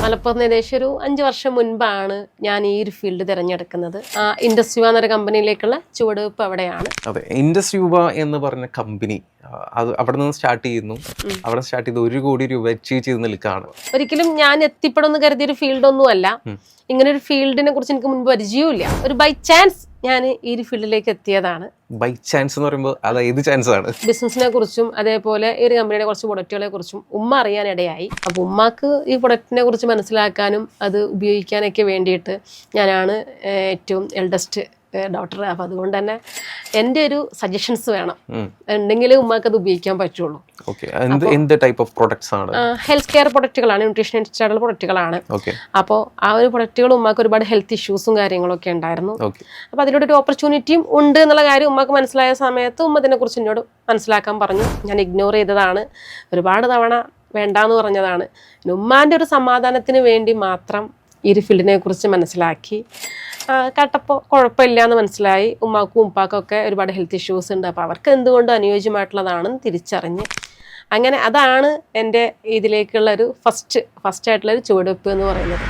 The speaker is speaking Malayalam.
മലപ്പുറം ഏകദേശം ഒരു 5 വർഷം മുൻപാണ് ഞാൻ ഈ ഒരു ഫീൽഡ് തിരഞ്ഞെടുക്കുന്നത്. ഇൻഡസ്ട്രി എന്നൊരു കമ്പനിയിലേക്കുള്ള ചുവടുവെപ്പ് അവിടെയാണ്. അതെ, ഇൻഡസ്ട്രി എന്ന് പറഞ്ഞ കമ്പനി അത് അവിടെ നിന്ന് സ്റ്റാർട്ട് ചെയ്യുന്നു. അവിടെ സ്റ്റാർട്ട് ചെയ്ത് 1 കോടി രൂപ അച്ചീവ് ചെയ്ത് നിൽക്കുകയാണ്. ഒരിക്കലും ഞാൻ എത്തിപ്പെടുമെന്ന് കരുതിയൊരു ഫീൽഡൊന്നും അല്ല. ഇങ്ങനെ ഒരു ഫീൽഡിനെ കുറിച്ച് എനിക്ക് മുൻപ് പരിചയമില്ല. ഒരു ബൈ ചാൻസ് ഞാൻ ഈ ഒരു ഫീൽഡിലേക്ക് എത്തിയതാണ്. ബൈ ചാൻസ് എന്ന് പറയുമ്പോൾ അത് ഏത് ചാൻസ് ആണ്? ബിസിനസിനെ കുറിച്ചും അതേപോലെ ഈ ഒരു കമ്പനിയുടെ കുറച്ച് പ്രൊഡക്റ്റുകളെ കുറിച്ചും ഉമ്മ അറിയാനിടയായി. അപ്പോൾ ഉമ്മക്ക് ഈ പ്രൊഡക്റ്റിനെ കുറിച്ച് മനസ്സിലാക്കാനും അത് ഉപയോഗിക്കാനൊക്കെ വേണ്ടിയിട്ട് ഞാനാണ് ഏറ്റവും എൽഡസ്റ്റ് ഡോക്ടർ. അപ്പം അതുകൊണ്ട് തന്നെ എൻ്റെ ഒരു സജഷൻസ് വേണം, ഉണ്ടെങ്കിലേ ഉമ്മക്ക് അത് ഉപയോഗിക്കാൻ പറ്റുള്ളൂ. എന്ത് ടൈപ്പ് ഓഫ് പ്രൊഡക്ട്സ് ആണ്? ഹെൽത്ത് കെയർ പ്രൊഡക്റ്റുകളാണ്, ന്യൂട്രീഷൻ ആയിട്ടുള്ള പ്രൊഡക്റ്റുകളാണ്. അപ്പോൾ ആ ഒരു പ്രൊഡക്റ്റുകൾ ഉമ്മക്ക് ഒരുപാട് ഹെൽത്ത് ഇഷ്യൂസും കാര്യങ്ങളൊക്കെ ഉണ്ടായിരുന്നു. അപ്പോൾ അതിലൂടെ ഒരു ഓപ്പർച്യൂണിറ്റിയും ഉണ്ട് എന്നുള്ള കാര്യം ഉമ്മക്ക് മനസ്സിലായ സമയത്ത് ഉമ്മ ഇതിനെക്കുറിച്ച് എന്നോട് മനസ്സിലാക്കാൻ പറഞ്ഞു. ഞാൻ ഇഗ്നോർ ചെയ്തതാണ്, ഒരുപാട് തവണ വേണ്ടാന്ന് പറഞ്ഞതാണ്. ഉമ്മാൻ്റെ ഒരു സമാധാനത്തിന് വേണ്ടി മാത്രം ഈ ഒരു ഫീൽഡിനെ കുറിച്ച് മനസ്സിലാക്കി കേട്ടപ്പോൾ കുഴപ്പമില്ല എന്ന് മനസ്സിലായി. ഉമ്മാക്കും ഉപ്പാക്കൊക്കെ ഒരുപാട് ഹെൽത്ത് ഇഷ്യൂസ് ഉണ്ട്, അപ്പോൾ അവർക്ക് എന്തുകൊണ്ട് അനുയോജ്യമായിട്ടുള്ളതാണെന്ന് തിരിച്ചറിഞ്ഞ് അങ്ങനെ അതാണ് എൻ്റെ ഇതിലേക്കുള്ള ഒരു ഫസ്റ്റ് ആയിട്ടുള്ളൊരു ചുവടുവെപ്പ് എന്ന് പറയുന്നത്.